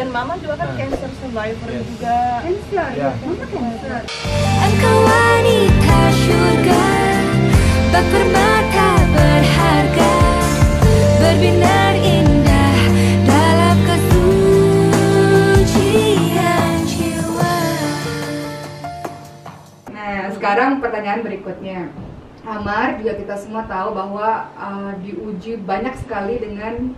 Dan mama juga kan cancer survivor juga. Cancer? Ya. Mama cancer? Engkau wanita surga, bak permata berharga, berbinar indah dalam kesucian jiwa. Nah, sekarang pertanyaan berikutnya. Amar juga kita semua tahu bahwa diuji banyak sekali dengan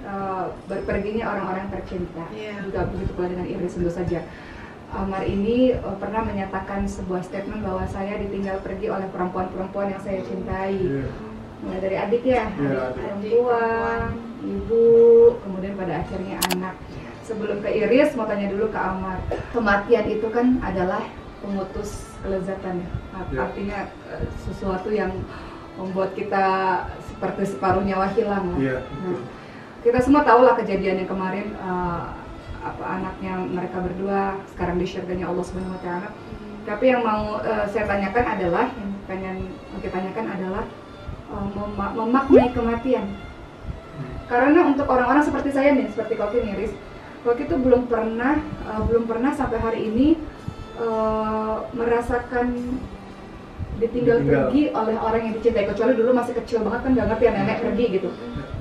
perginya orang-orang tercinta. Juga begitu pula dengan Iris tentu saja. Amar ini pernah menyatakan sebuah statement bahwa saya ditinggal pergi oleh perempuan-perempuan yang saya cintai. Mulai dari adik ya, adik perempuan, ibu, kemudian pada akhirnya anak. Sebelum ke Iris, mau tanya dulu ke Amar. Kematian itu kan adalah pemutus kelezatan, artinya sesuatu yang membuat kita seperti separuh nyawa hilang. Nah, kita semua tahu lah kejadian yang kemarin, anaknya mereka berdua sekarang di syurganya Allah Subhanahu Wa Taala. Tapi yang mau saya tanyakan adalah, yang pengen kita tanyakan adalah memaknai kematian. Karena untuk orang-orang seperti saya nih, seperti Koki Iris, Koki itu belum pernah sampai hari ini merasakan ditinggal pergi oleh orang yang dicintai, kecuali dulu masih kecil banget kan nggak ngerti ya nenek pergi gitu.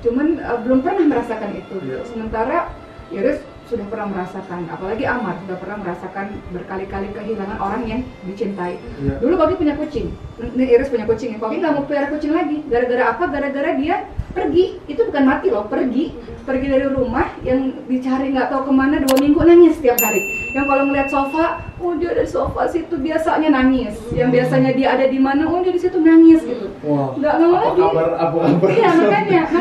Cuman belum pernah merasakan itu. Sementara Iris sudah pernah merasakan, apalagi Amar sudah pernah merasakan berkali-kali kehilangan orang yang dicintai. Dulu Koki punya kucing, Iris punya kucing, Koki nggak mau pelihara kucing lagi. Gara-gara apa? Gara-gara dia pergi, itu bukan mati loh, pergi dari rumah yang dicari nggak tahu kemana 2 minggu, nangis setiap hari. Yang kalau ngeliat sofa, oh dia ada di sofa situ biasanya nangis. Yang biasanya dia ada di mana, oh dia di situ nangis gitu. Nggak mau lagi. Iya makanya.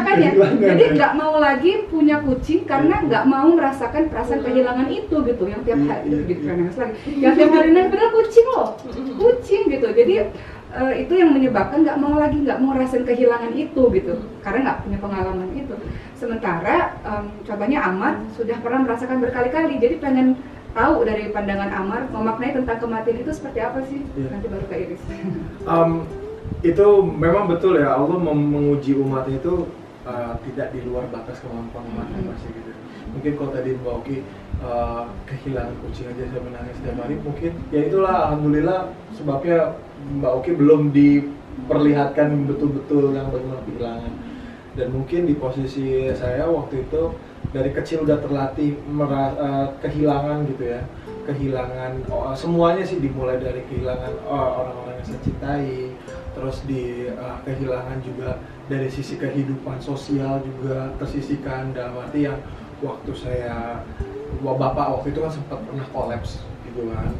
Jadi nggak mau lagi punya kucing karena nggak mau merasakan perasaan kehilangan itu gitu. Yang tiap hari gitu nangis lagi. Yang tiap hari nangis padahal kucing loh, kucing gitu. Jadi itu yang menyebabkan nggak mau rasain kehilangan itu gitu, karena nggak punya pengalaman itu. Sementara contohnya Amar sudah pernah merasakan berkali-kali, jadi pengen tahu dari pandangan Amar memaknai tentang kematian itu seperti apa sih? Nanti baru ke Iris. Itu memang betul ya, Allah menguji umat itu tidak di luar batas kemampuan umatnya pasti gitu. Mungkin kalau tadi Mbak Oki kehilangan kucing aja saya menangis setiap hari, mungkin ya itulah alhamdulillah sebabnya Mbak Oki belum diperlihatkan betul-betul yang benar kehilangan. Dan mungkin di posisi saya waktu itu dari kecil udah terlatih kehilangan gitu ya, kehilangan semuanya sih, dimulai dari kehilangan orang-orang yang saya cintai, terus kehilangan juga dari sisi kehidupan sosial juga tersisihkan, dalam arti yang waktu bapak waktu itu kan sempat pernah kolaps gitu kan,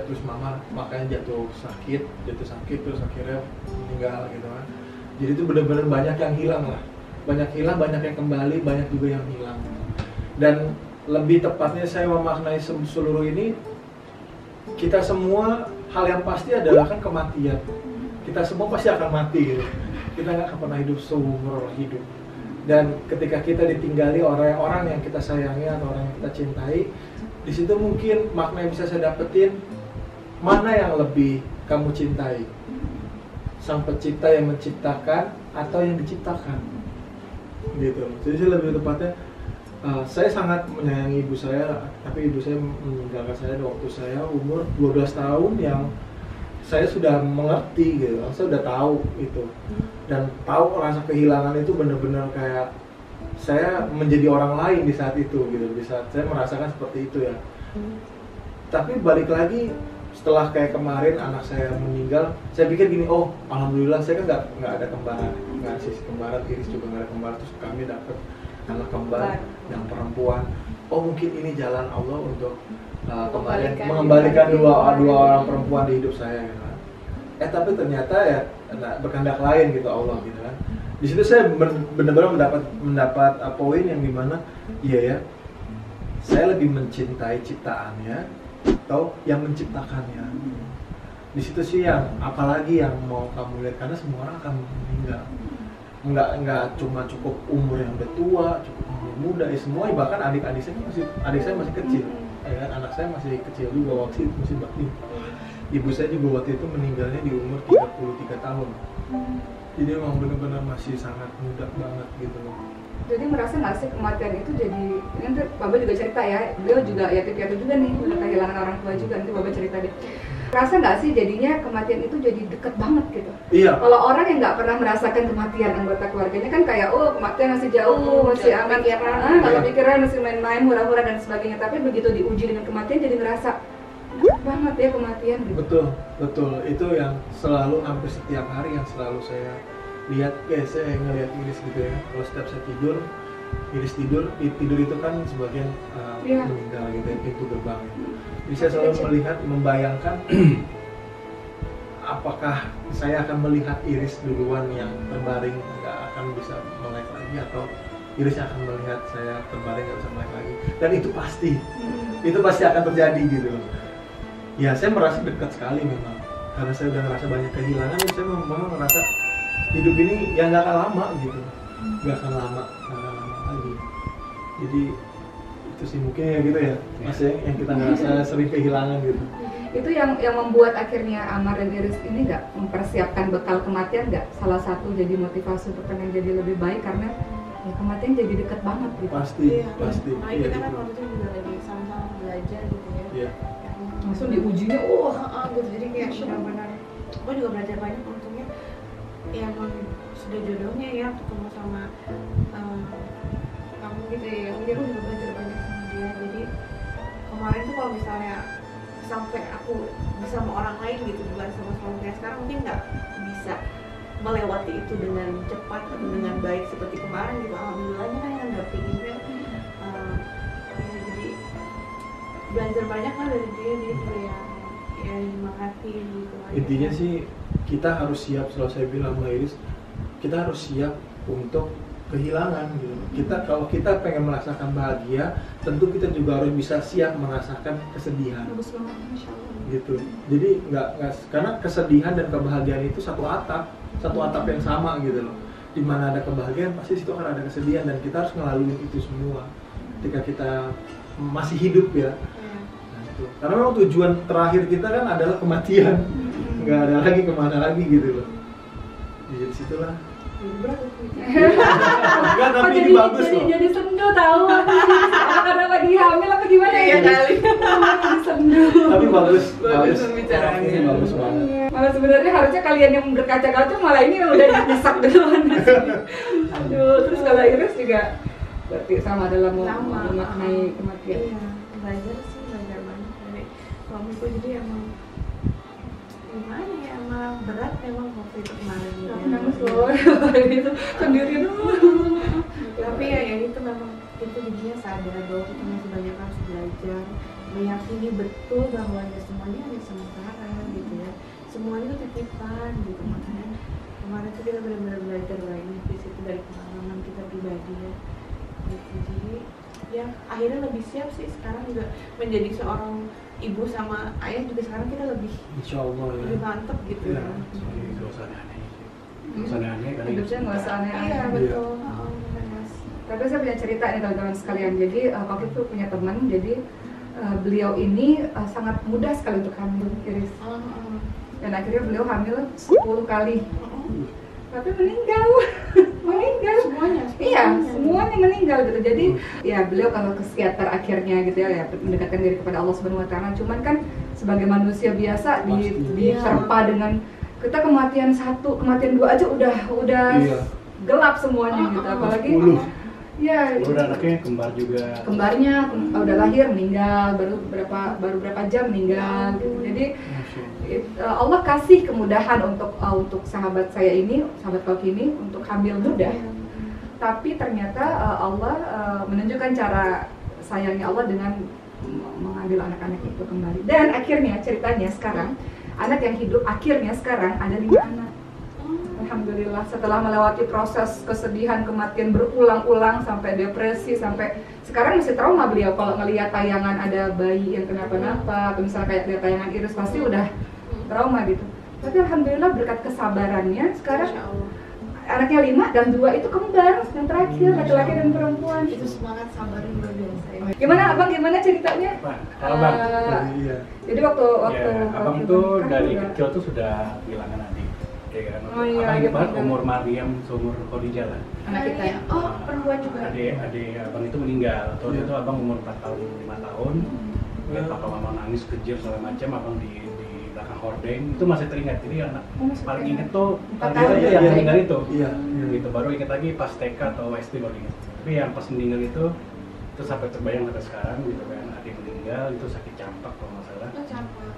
terus mama makanya jatuh sakit terus akhirnya meninggal gitu kan. Jadi itu benar-benar banyak yang hilang lah, banyak yang kembali, banyak juga yang hilang. Dan lebih tepatnya saya memaknai seluruh ini, kita semua hal yang pasti adalah kan kematian. Kita semua pasti akan mati gitu. Kita nggak akan pernah hidup seumur hidup. Dan ketika kita ditinggali orang yang kita sayangi atau orang yang kita cintai, di situ mungkin makna yang bisa saya dapetin, mana yang lebih kamu cintai, sang pencipta yang menciptakan atau yang diciptakan gitu. Jadi lebih tepatnya saya sangat menyayangi ibu saya, tapi ibu saya meninggalkan saya waktu saya umur 12 tahun, yang saya sudah mengerti gitu, saya sudah tahu itu, dan tahu rasa kehilangan itu benar-benar kayak saya menjadi orang lain di saat itu gitu, di saat saya merasakan seperti itu ya. Tapi balik lagi setelah kayak kemarin anak saya meninggal, saya pikir gini, oh alhamdulillah saya kan nggak ada kembaran, nggak ada sisi kembaran, Iris juga nggak ada kembaran, terus kami dapat anak kembar yang perempuan. Oh mungkin ini jalan Allah untuk mengembalikan dua orang perempuan di hidup saya gitu kan. Tapi ternyata ya berkehendak lain gitu Allah gitu kan. Di situ saya benar-benar mendapat poin yang dimana iya ya, saya lebih mencintai ciptaannya atau yang menciptakannya. Di situ sih yang apalagi yang mau kamu lihat, karena semua orang akan meninggal. Enggak cuma cukup umur yang udah tua, cukup umur muda, ya semua, bahkan adik saya masih kecil. Ya kan, anak saya masih kecil juga waktu itu, masih bakti. Ibu saya juga waktu itu meninggalnya di umur 33 tahun. Jadi emang benar-benar masih sangat muda banget gitu loh. Jadi merasa nggak sih kematian itu jadi, ini nanti Baba juga cerita ya, beliau juga yatim piatu juga nih, udah kehilangan orang tua juga, nanti Baba cerita deh. Rasa nggak sih jadinya kematian itu jadi deket banget gitu? Iya. Kalau orang yang nggak pernah merasakan kematian anggota keluarganya kan kayak, oh kematian masih jauh, masih aman, nggak kepikiran, masih main-main, hura-hura dan sebagainya. Tapi begitu diuji dengan kematian jadi ngerasa deket banget ya kematian gitu. Betul, betul. Itu yang selalu hampir setiap hari yang selalu saya lihat, saya ngelihat Iris gitu ya. Kalau setiap saya tidur, Iris tidur itu kan sebagian meninggal gitu ya, pintu gerbang. Jadi saya selalu melihat, membayangkan apakah saya akan melihat Iris duluan yang terbaring nggak akan bisa melek lagi, atau Iris akan melihat saya terbaring nggak bisa melek lagi. Dan itu pasti akan terjadi gitu. Ya saya merasa dekat sekali memang, karena saya udah ngerasa banyak kehilangan. Ya saya memang merasa hidup ini ya nggak akan lama gitu, nggak akan lama lagi. Jadi itu sih mungkin ya gitu ya, Mas ya, yang kita ngerasa sering kehilangan gitu. Itu yang membuat akhirnya Amar dan Iris ini nggak mempersiapkan bekal kematian, nggak salah satu jadi motivasi untuk pengen jadi lebih baik karena ya kematian jadi dekat banget gitu. Pasti. Nah, kita kan waktu itu juga lagi sama-sama belajar gitu ya. Iya. Langsung diujinya, gitu. Jadi kayak benar-benar, gue juga belajar banyak untungnya. Ya emang sudah jodohnya ya ketemu sama kamu gitu ya. Jadi aku juga belajar banyak sama dia. Jadi kemarin tuh kalau misalnya sampai aku bisa sama orang lain gitu, bukan sama suami kayak sekarang, mungkin nggak bisa melewati itu dengan cepat atau dengan baik seperti kemarin gitu. Alhamdulillahnya kan yang dampinginnya jadi belajar banyak kan dari dia juga yang makasih gitu. Intinya sih kita harus siap, selalu saya bilang Mbak Iris, kita harus siap untuk kehilangan gitu. Kalau kita pengen merasakan bahagia, tentu kita juga harus bisa siap merasakan kesedihan. Bagus banget, Masya Allah. Gitu. Jadi nggak karena kesedihan dan kebahagiaan itu satu atap yang sama gitu loh. Di mana ada kebahagiaan pasti situ akan ada kesedihan, dan kita harus ngelaluin itu semua ketika kita masih hidup ya. Nah, itu. Karena memang tujuan terakhir kita kan adalah kematian, nggak ada lagi kemana lagi gitu loh. Jadi situlah. Enggak, tapi ini bagus loh. Jadi sendu tahu. Karena lagi hamil apa gimana ya? Kali. Jadi sendu. Tapi bagus pembicaraan. Ini bagus banget. Malah sebenarnya harusnya kalian yang berkaca-kaca, malah ini yang udah disak duluan. Aduh, terus kalau Iris juga berarti sama dalam memaknai kematian. Iya, belajar banyak dari suamiku. Jadi emang gimana ya, emang berat memang waktu itu kemarin gitu. Nangis loh, itu sendiri dulu. Tapi ya itu memang itu jadinya sadar bahwa kita masih banyak harus belajar, meyakini betul bahwa ya semuanya hanya sementara gitu ya. Semuanya itu titipan gitu. Makanya kemarin itu kita benar-benar belajar banyak di situ dari pengalaman kita pribadi ya. Gitu. Jadi ya akhirnya lebih siap sih sekarang juga menjadi seorang ibu sama ayah juga. Sekarang kita lebih Insya Allah ya. lebih mantep gitu ya. Gak usah aneh-aneh. Gak usah aneh-aneh karena Hidupnya nggak usah aneh-aneh. Iya betul. Benar, Mas. Tapi saya punya cerita nih teman-teman sekalian. Jadi waktu itu punya teman, jadi beliau ini sangat mudah sekali untuk hamil, Iris. Dan akhirnya beliau hamil 10 kali. Tapi meninggal. Semuanya. Iya, semuanya meninggal gitu. Jadi ya beliau kalau ke psikiater akhirnya gitu ya mendekatkan diri kepada Allah Subhanahu wa taala. Cuman kan sebagai manusia biasa diterpa dengan kita kematian 1, kematian 2 aja udah gelap semuanya gitu. Apalagi ya, udah anaknya kembar juga. Kembarnya udah lahir meninggal, baru berapa jam meninggal gitu. Jadi Allah kasih kemudahan untuk sahabat saya ini, sahabat kau ini untuk hamil mudah. Tapi ternyata Allah menunjukkan cara sayangnya Allah dengan mengambil anak-anak itu kembali. Dan akhirnya ceritanya sekarang anak yang hidup akhirnya sekarang ada 5 anak. Alhamdulillah, setelah melewati proses kesedihan kematian berulang-ulang sampai depresi, sampai sekarang masih trauma beliau kalau ngelihat tayangan ada bayi yang kenapa-napa, atau misalnya kayak lihat tayangan Iris pasti udah trauma gitu. Tapi alhamdulillah berkat kesabarannya sekarang anaknya 5 dan 2 itu kembar, yang terakhir laki-laki dan perempuan. Itu semangat sabar yang luar biasa ya. Gimana abang, gimana ceritanya? Kalau bang, Jadi waktu abang tuh kan dari juga kecil tuh sudah kehilangan adik. ya kan. Oh iya, Abang iya, ingat banget benar. umur Maryam seumur Khadijah lah. Anak kita ya. Oh, perempuan juga. Adik abang itu meninggal. Waktu itu abang umur 4 tahun 5 tahun. Lihat papa mama nangis kejer segala macam, abang di belakang hordeng itu masih teringat. Jadi anak masih paling teringat. inget tuh 4 paling tahun inget ya, yang Bang? meninggal itu. Iya. Gitu baru inget lagi pas TK atau SD baru inget. Tapi yang pas meninggal itu sampai terbayang sampai sekarang gitu kan, adik meninggal itu sakit campak kalau nggak salah. Oh, campak.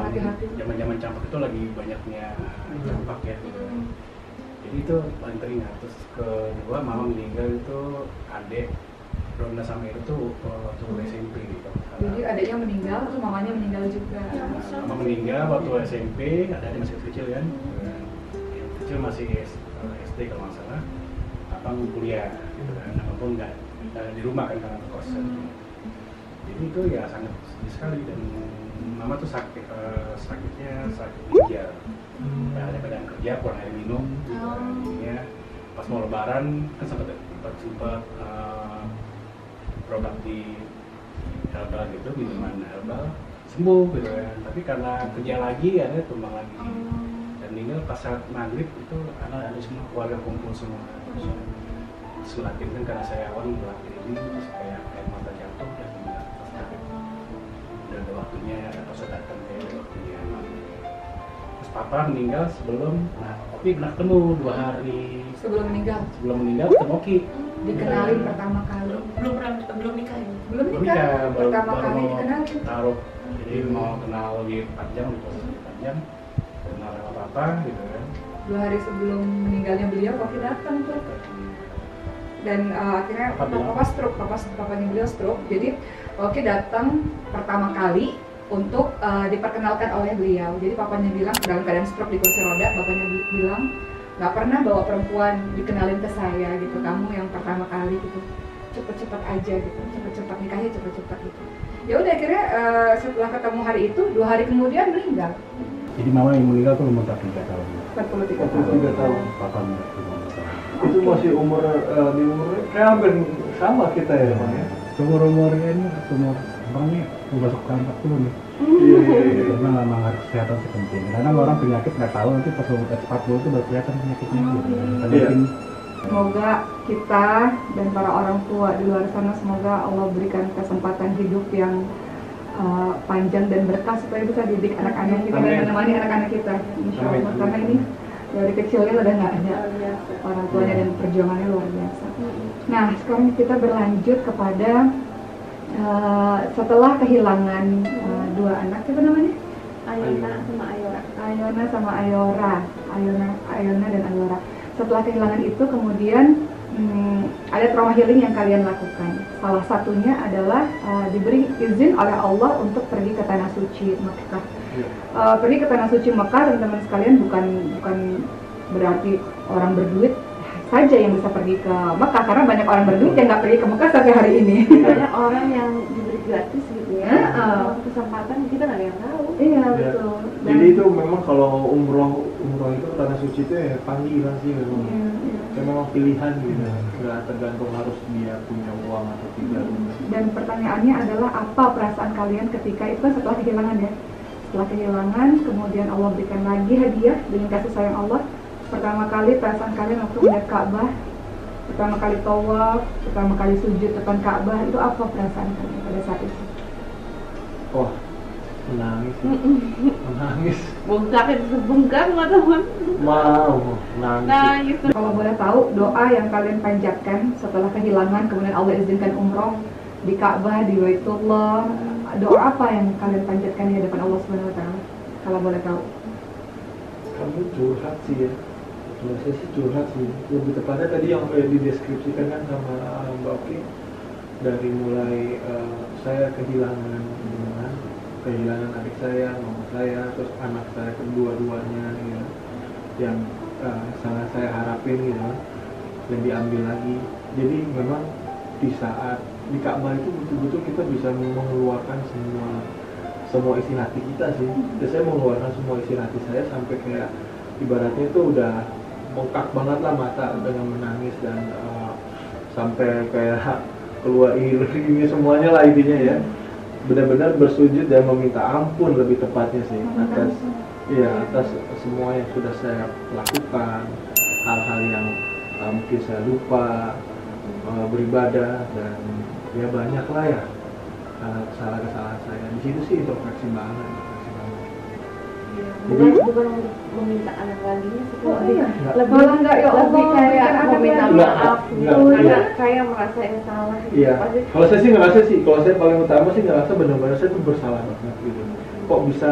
Hati-hati. Zaman campak itu lagi banyaknya campak ya gitu. Jadi itu paling teringat. Terus kedua mama meninggal itu adik Ronda sama itu tuh waktu SMP gitu. Jadi adiknya meninggal, terus mamanya meninggal juga. Mama meninggal waktu SMP, ada adik masih kecil kan. Yang kecil masih SD kalau nggak salah. Abang kuliah gitu kan, abang pun nggak di rumah kan karena kos. Jadi itu ya sangat sedih sekali dan mama tuh sakitnya sakit ginjal. Ada badan kerja kurang air minum. Jadinya pas mau lebaran kan sempat berobat di herbal gitu, minuman herbal sembuh gitu kan. Tapi karena kerja lagi ada tumbang lagi. Dan meninggal pas saat maghrib itu ada semua keluarga kumpul semua. Sulatin kan karena saya awal ngelakuin ini terus kayak air mata jatuh dan meninggal pas maghrib. Udah ada waktunya, atau saya datang kayak ada waktunya. Terus papa meninggal sebelum, tapi pernah ketemu 2 hari Sebelum meninggal, sebelum meninggal ketemu Oki. dikenalin pertama kali. Belum nikah ya? Belum Belum nikah, nikah, pertama baru kali mau dikenalin. taruh. Jadi mau kenal di 4 jam, di proses 4 jam, kenal sama papa gitu kan. 2 hari sebelum meninggalnya beliau, Koki datang tuh. Dan akhirnya papa stroke, papanya beliau stroke. Jadi Koki datang pertama kali untuk diperkenalkan oleh beliau. Jadi papanya bilang dalam keadaan stroke di kursi roda, bapaknya bilang nggak pernah bawa perempuan dikenalin ke saya gitu. Kamu yang pertama kali gitu. Cepet-cepet aja gitu, cepet-cepet nikahnya cepet-cepet gitu. Ya udah akhirnya setelah ketemu hari itu 2 hari kemudian meninggal. Jadi mama yang meninggal tuh umur 43 tahun. 43 tahun. 43 tahun. Papa meninggal tuh umur 43 tahun. Itu masih umur di umurnya kayak hampir sama kita ya, Bang ya. Umur-umurnya ini, umur abang nih udah masuk ke 40 nih. Iya. Karena memang harus kesehatan sih penting. Kadang orang penyakit nggak tahu nanti pas umur 40 itu baru kelihatan penyakitnya gitu. Karena Iya. mungkin Semoga kita dan para orang tua di luar sana, semoga Allah berikan kesempatan hidup yang panjang dan berkah supaya bisa didik anak-anak kita dan menemani anak-anak kita, insya Allah. Karena ini dari kecilnya udah nggak ada orang tuanya dan perjuangannya luar biasa. Nah, sekarang kita berlanjut kepada setelah kehilangan 2 anak, apa namanya? Ayona sama Ayora. Ayona sama Ayora, Ayona dan Ayora. Setelah kehilangan itu kemudian ada trauma healing yang kalian lakukan. Salah satunya adalah diberi izin oleh Allah untuk pergi ke tanah suci Mekah. Pergi ke tanah suci Mekah, teman-teman sekalian, bukan berarti orang berduit saja yang bisa pergi ke Mekah, karena banyak orang berduit yang nggak pergi ke Mekah sampai hari ini. Banyak orang yang diberi gratis gitu ya. Kalau kesempatan kita nggak ada yang tahu. Iya, Ya. betul. Jadi itu memang kalau umroh itu tanah suci itu ya panggilan sih memang. Ya, memang pilihan gitu. Nggak tergantung harus dia punya uang atau tidak. Dan pertanyaannya adalah apa perasaan kalian ketika itu kan setelah kehilangan ya? Setelah kehilangan, kemudian Allah berikan lagi hadiah dengan kasih sayang Allah. Pertama kali perasaan kalian waktu melihat Ka'bah, pertama kali tawaf, pertama kali sujud depan Ka'bah, itu apa perasaan kalian pada saat itu? Wah, menangis. Menangis. Bengkak teman. Mau nangis. Kalau boleh tahu, doa yang kalian panjatkan setelah kehilangan, kemudian Allah izinkan umroh di Ka'bah, di Baitullah, doa apa yang kalian panjatkan di hadapan Allah Subhanahu wa Ta'ala? Kalau boleh tahu. Kamu curhat sih ya. Kalau saya sih curhat sih. Lebih tepatnya tadi yang dideskripsikan kan sama Mbak Oki, dari mulai saya kehilangan adik saya, mama saya, terus anak saya kedua-duanya gitu, yang sangat saya harapin gitu, dan diambil lagi. Jadi memang di saat di Ka'bah itu betul-betul kita bisa mengeluarkan semua isi hati kita sih. Dan saya mengeluarkan semua isi hati saya sampai kayak ibaratnya itu udah bengkak banget lah mata dengan menangis, dan sampai kayak keluar ini semuanya lah intinya ya. Benar-benar bersujud dan meminta ampun lebih tepatnya sih Iya, atas semua yang sudah saya lakukan, hal-hal yang mungkin saya lupa beribadah, dan ya banyak lah ya kesalahan-kesalahan saya. Di situ sih introspeksi banget. Bukan untuk meminta anak lagi sih, lebih malah enggak, ya Allah, lebih kayak anak meminta enggak. maaf Enggak. karena Iya. saya merasa yang salah gitu. Iya. Pasti Kalau saya sih ngerasa sih, kalau saya paling utama sih ngerasa benar-benar saya tuh bersalah banget gitu. Kok bisa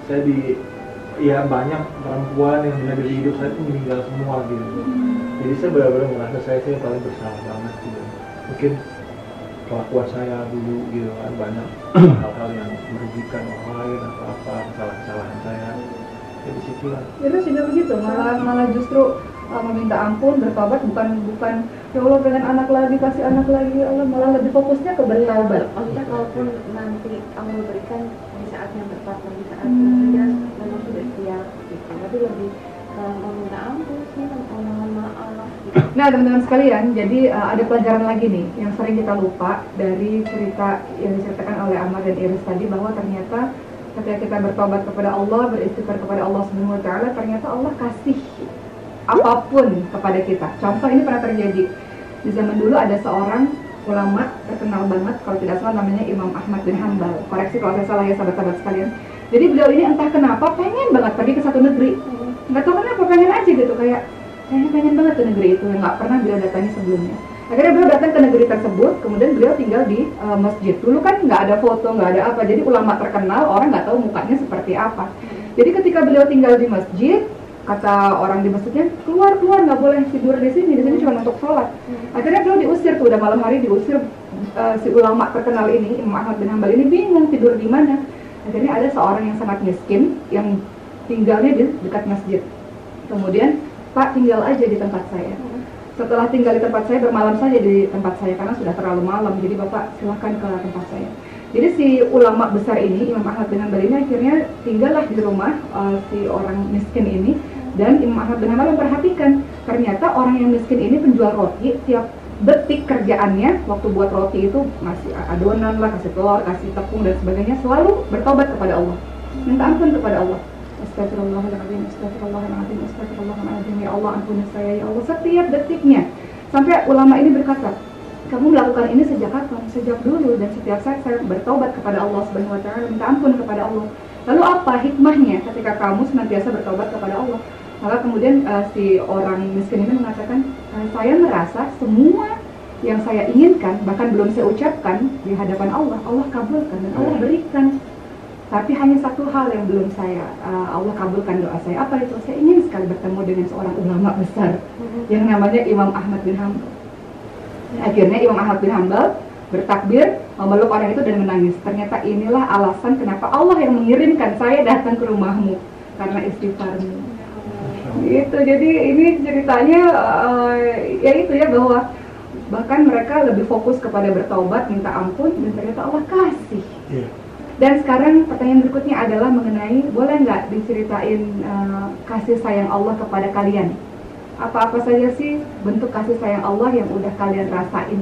saya ya banyak perempuan yang ada di hidup saya tuh meninggal semua gitu. Jadi saya benar-benar ngerasa saya sih yang paling bersalah banget gitu. Mungkin kelakuan saya dulu gitu kan, banyak hal-hal yang merugikan orang lain atau apa, kesalahan-kesalahan saya. Ya disitulah. Terus juga begitu, malah justru meminta ampun, bertobat, bukan ya Allah pengen anak lagi, kasih anak lagi, ya Allah, malah lebih fokusnya ke bertobat. maksudnya kalaupun nanti Allah berikan di saat yang tepat, di saat yang sudah memang sudah siap gitu, tapi lebih meminta ampun sih, mohon maaf gitu. Nah teman-teman sekalian, jadi ada pelajaran lagi nih yang sering kita lupa dari cerita yang diceritakan oleh Amar dan Iris tadi, bahwa ternyata ketika kita bertobat kepada Allah, beristighfar kepada Allah Subhanahu wa taala, ternyata Allah kasih apapun kepada kita. Contoh ini pernah terjadi di zaman dulu, ada seorang ulama terkenal banget, kalau tidak salah namanya Imam Ahmad bin Hanbal. Koreksi kalau saya salah ya sahabat-sahabat sekalian. Jadi beliau ini entah kenapa pengen banget pergi ke satu negeri. Nggak tahu kenapa, pengen aja gitu, kayak pengen banget ke negeri itu yang nggak pernah beliau datangi sebelumnya. Akhirnya beliau datang ke negeri tersebut, kemudian beliau tinggal di masjid. Dulu kan nggak ada foto, nggak ada apa, jadi ulama terkenal, orang nggak tahu mukanya seperti apa. Jadi ketika beliau tinggal di masjid, kata orang di masjidnya, keluar nggak boleh tidur di sini cuma untuk sholat. Akhirnya beliau diusir tuh, udah malam hari diusir. Si ulama terkenal ini, Imam Ahmad bin Hanbal ini bingung tidur di mana. Akhirnya ada seorang yang sangat miskin yang tinggalnya di dekat masjid. Kemudian, Pak, tinggal aja di tempat saya. Setelah tinggal di tempat saya, bermalam saja di tempat saya karena sudah terlalu malam. Jadi Bapak silahkan ke tempat saya. Jadi si ulama besar ini, Imam Ahmad bin Hanbal ini, akhirnya tinggallah di rumah si orang miskin ini. Dan Imam Ahmad bin Hanbal memperhatikan, ternyata orang yang miskin ini penjual roti. Tiap detik kerjaannya, waktu buat roti itu masih adonan lah, kasih telur, kasih tepung dan sebagainya, selalu bertobat kepada Allah, minta ampun kepada Allah. Astagfirullahaladzim, astagfirullahaladzim, astagfirullahaladzim, ya Allah ampuni saya, ya Allah, setiap detiknya. Sampai ulama ini berkata, kamu melakukan ini sejak kapan? Sejak dulu, dan setiap saat saya bertobat kepada Allah Subhanahu wa taala, minta ampun kepada Allah. Lalu apa hikmahnya ketika kamu senantiasa bertobat kepada Allah? Maka kemudian si orang miskin ini mengatakan, saya merasa semua yang saya inginkan, bahkan belum saya ucapkan di hadapan Allah, Allah kabulkan dan Allah berikan. Tapi hanya satu hal yang belum Allah kabulkan doa saya. Apa itu? Saya ingin sekali bertemu dengan seorang ulama besar yang namanya Imam Ahmad bin Hanbal. Akhirnya Imam Ahmad bin Hanbal bertakbir, memeluk orang itu dan menangis. Ternyata inilah alasan kenapa Allah yang mengirimkan saya datang ke rumahmu, karena istighfarmu. Gitu. Jadi ini ceritanya ya itu ya, bahwa bahkan mereka lebih fokus kepada bertaubat, minta ampun, dan ternyata Allah kasih. Dan sekarang pertanyaan berikutnya adalah mengenai, boleh nggak diceritain kasih sayang Allah kepada kalian? Apa-apa saja sih bentuk kasih sayang Allah yang udah kalian rasain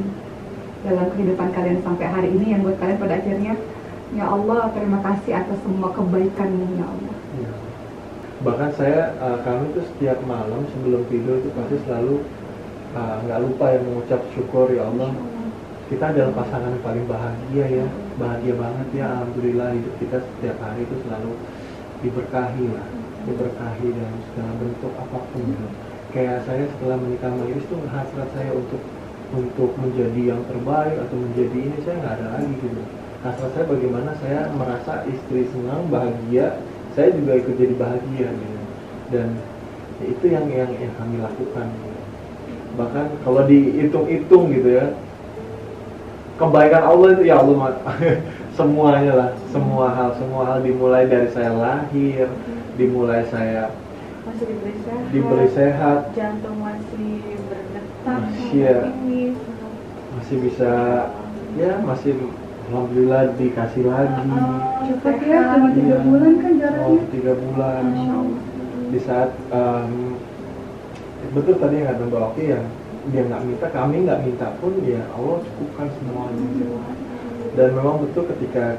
dalam kehidupan kalian sampai hari ini, yang buat kalian pada akhirnya, ya Allah terima kasih atas semua kebaikan-Mu ya Allah. Bahkan kami tuh setiap malam sebelum tidur itu pasti selalu nggak lupa ya mengucap syukur, ya Allah, kita adalah pasangan yang paling bahagia ya, bahagia banget ya, alhamdulillah hidup kita setiap hari itu selalu diberkahi lah, diberkahi dalam segala bentuk apapun gitu. Kayak saya setelah menikah sama Iris tuh hasrat saya untuk menjadi yang terbaik atau menjadi ini, saya nggak ada lagi gitu. Hasrat saya bagaimana saya merasa istri senang, bahagia, saya juga ikut jadi bahagia gitu. Dan ya, itu yang kami lakukan gitu. Bahkan kalau dihitung-hitung gitu ya, kebaikan Allah itu ya Allah semuanya lah, semua hal dimulai dari saya lahir, dimulai saya masih diberi sehat, jantung masih berdetak, masih bisa ya, masih alhamdulillah dikasih lagi. Cepat ya, cuma 3 bulan kan jaraknya. 3 bulan. Di saat betul tadi yang kata Mbak Oki ya, dia nggak minta, kami nggak minta pun ya Allah cukupkan semuanya. Dan memang betul ketika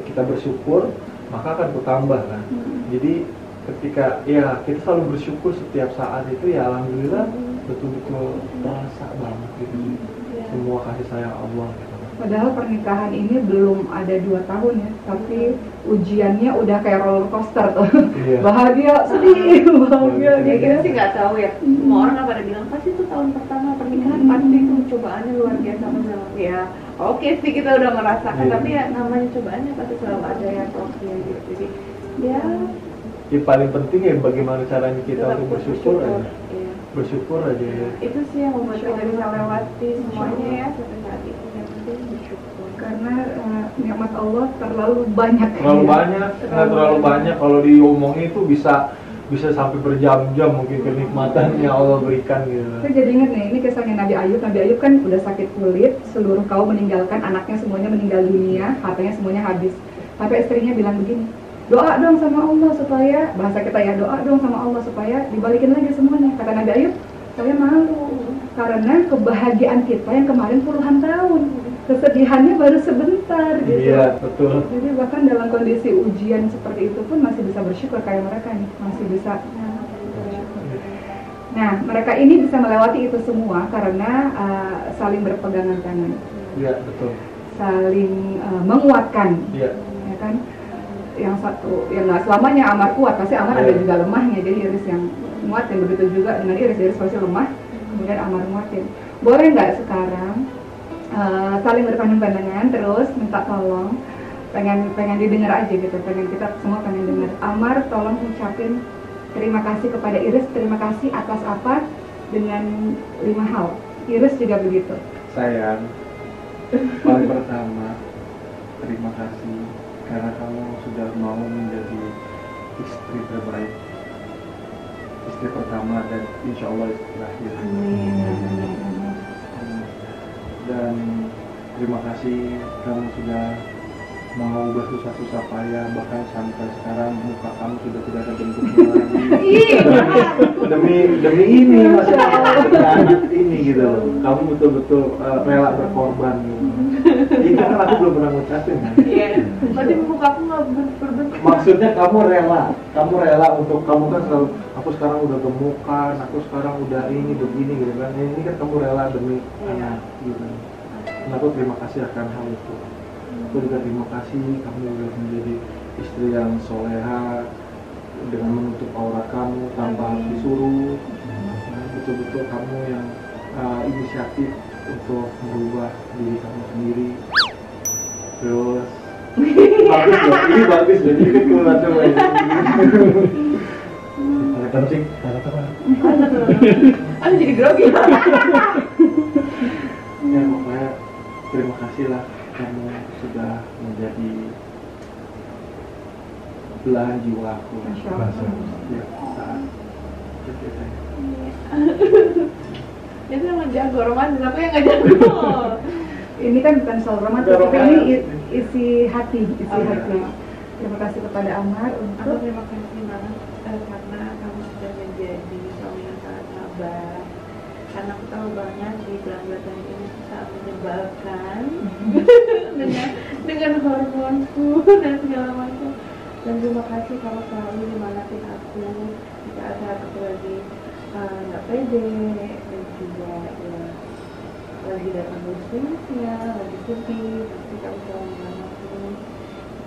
kita bersyukur maka akan bertambah kan. Jadi ketika ya kita selalu bersyukur setiap saat itu ya alhamdulillah betul-betul terasa banget gitu semua kasih sayang Allah gitu. Padahal pernikahan ini belum ada 2 tahun ya, tapi ujiannya udah kayak roller coaster tuh. Iya. Bahagia, sedih, bahagia. Ya kita sih nggak tahu ya. Semua orang kan pada bilang pasti itu tahun pertama pernikahan pasti itu cobaannya luar biasa banget. Ya, oke sih kita udah merasakan, Iya. tapi ya namanya cobaannya pasti selalu ada yang oke gitu. Jadi ya Yang paling penting ya bagaimana caranya kita tetap untuk bersyukur aja. Iya. Bersyukur aja ya. Itu sih yang membuat kita bisa lewati semuanya ya sampai saat ini. Yang penting bersyukur. Karena nikmat Allah terlalu banyak. Terlalu banyak, terlalu banyak kalau diomongin itu bisa sampai berjam-jam mungkin kenikmatan yang Allah berikan gitu. Saya jadi ingat nih, ini kisahnya Nabi Ayub. Nabi Ayub kan udah sakit kulit, seluruh kaum meninggalkan, anaknya semuanya meninggal dunia, hartanya semuanya habis. Sampai istrinya bilang begini, doa dong sama Allah supaya, bahasa kita ya, doa dong sama Allah supaya dibalikin lagi semuanya. Kata Nabi Ayub, saya malu karena kebahagiaan kita yang kemarin puluhan tahun, kesedihannya baru sebentar gitu. Iya, betul. Jadi bahkan dalam kondisi ujian seperti itu pun masih bisa bersyukur kayak mereka nih, masih bisa. Nah, mereka ini bisa melewati itu semua karena saling berpegangan tangan, Iya, betul. saling menguatkan, Iya. ya kan? Yang satu, yang nggak selamanya Amar kuat, pasti Amar ada juga lemahnya. Jadi Iris yang nguatin, begitu juga dengan Iris pasti lemah, kemudian Amar nguatin. Boleh nggak sekarang saling berpandang-pandangan, terus minta tolong, pengen didengar aja gitu, kita semua pengen dengar. Amar tolong ucapin terima kasih kepada Iris, terima kasih atas apa, dengan 5 hal. Iris juga begitu. Sayang, paling pertama terima kasih karena kamu sudah mau menjadi istri terbaik, istri pertama dan insya Allah istri terakhir. Dan terima kasih kamu sudah mau bersusah-susah payah, bahkan sampai sekarang muka kamu sudah tidak ada bentuknya lagi. demi ini maksudnya anak ini gitu. Kamu betul-betul rela berkorban gitu. Ini kan aku belum pernah ngucapin kan. Iya. Berarti muka aku nggak berbentuk. Maksudnya kamu rela untuk kamu kan selalu aku sekarang udah gemukan, aku sekarang udah ini begini gitu kan. Ini kan kamu rela demi anak gitu. Dan aku terima kasih akan hal itu. Aku juga terima kasih kamu udah menjadi istri yang soleha dengan menutup aurat kamu tanpa harus disuruh. Betul-betul kamu yang inisiatif untuk merubah diri kamu sendiri. Terus bagus loh, ini bagus loh, ini keluar coba ini. Terus sih, kata-kata. Aku jadi grogi. Ya pokoknya terima kasih lah kamu sudah menjadi belahan jiwaku. Masya Allah. Ya, saat itu saya. Itu emang jago romantis, apa yang nggak jago? Ini kan bukan soal romantis, Bukan tapi ini romantis. isi hati. Terima kasih kepada Amar Aku untuk terima kasih banget karena kamu sudah menjadi suami yang sangat sabar. Karena aku tahu banget di pelambatan ini sangat menyebalkan dengan hormonku dan segala macam. Dan terima kasih kamu selalu nyemangatin aku jika ada aku lagi nggak pede dan juga ya lagi datang musimnya, lagi sedih, pasti kamu selalu nyemangatin.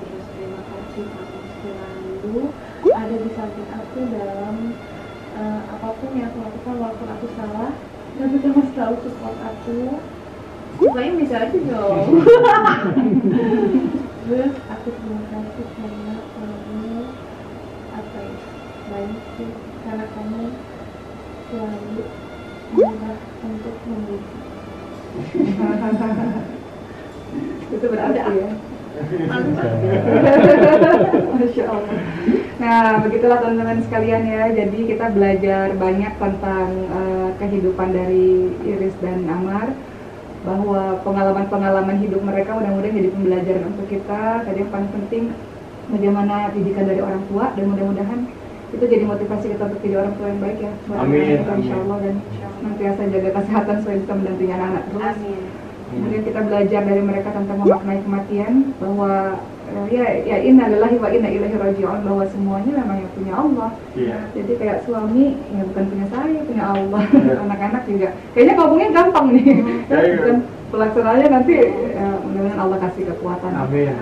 Terus terima kasih kamu selalu ada di samping aku dalam apapun yang aku lakukan, walaupun aku salah, tapi kamu selalu support aku. Pokoknya bisa aja dong. Terus aku terima kasih karena kamu apa ya, baik sih, karena kamu selalu mudah untuk memuji. itu berarti ya. Mantap. Masya Allah. Nah, begitulah teman-teman sekalian ya. Jadi kita belajar banyak tentang kehidupan dari Iris dan Amar, bahwa pengalaman-pengalaman hidup mereka mudah-mudahan jadi pembelajaran untuk kita. Tadi yang paling penting bagaimana didikan dari orang tua, dan mudah-mudahan itu jadi motivasi kita untuk jadi orang tua yang baik ya. Amin, Insya Allah, dan nantiasa jaga kesehatan supaya bisa mendampingi anak-anak terus. Amin. Kemudian kita belajar dari mereka tentang memaknai kematian, bahwa ya inna lillahi wa inna ilaihi raji'un, bahwa semuanya memang yang punya Allah. Jadi kayak suami ya bukan punya saya, punya Allah. Anak-anak juga kayaknya ngomongnya gampang nih. Bukan pelaksanaannya nanti mudah-mudahan Allah kasih kekuatan. Amin.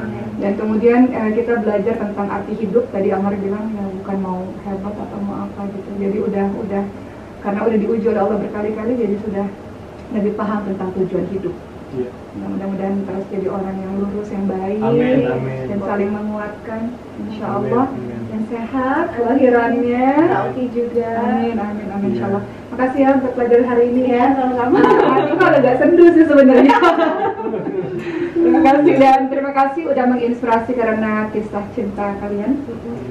Dan kemudian kita belajar tentang arti hidup. Tadi Amar bilang ya bukan mau hebat atau mau apa gitu. Jadi udah karena udah diuji oleh Allah berkali-kali, jadi sudah lebih paham tentang tujuan hidup. Mudah-mudahan terus jadi orang yang lurus, yang baik, Amin. dan saling menguatkan, insya Amin. Allah, Amin. dan sehat kelahirannya. Oke juga. Amin, Iya. insya Allah. Makasih ya untuk pelajaran hari ini ya. Sama-sama. Aku kan agak sendu sih sebenarnya. Terima kasih, dan terima kasih udah menginspirasi karena kisah cinta kalian.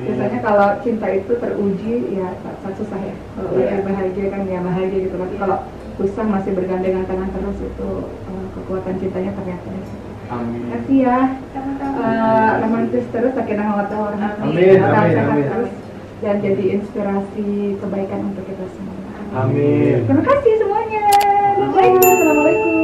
Biasanya kalau cinta itu teruji ya saat susah ya. Kalau lagi bahagia kan ya bahagia gitu. Tapi kalau susah masih bergandengan tangan terus, itu kekuatan cintanya ternyata di situ. Amin. Terima kasih ya. Romantis terus, sakinah mawaddah warahmah. Amin, Semoga amin, sehat amin. terus dan jadi inspirasi kebaikan untuk kita semua. Amin. Terima kasih semuanya. Assalamualaikum.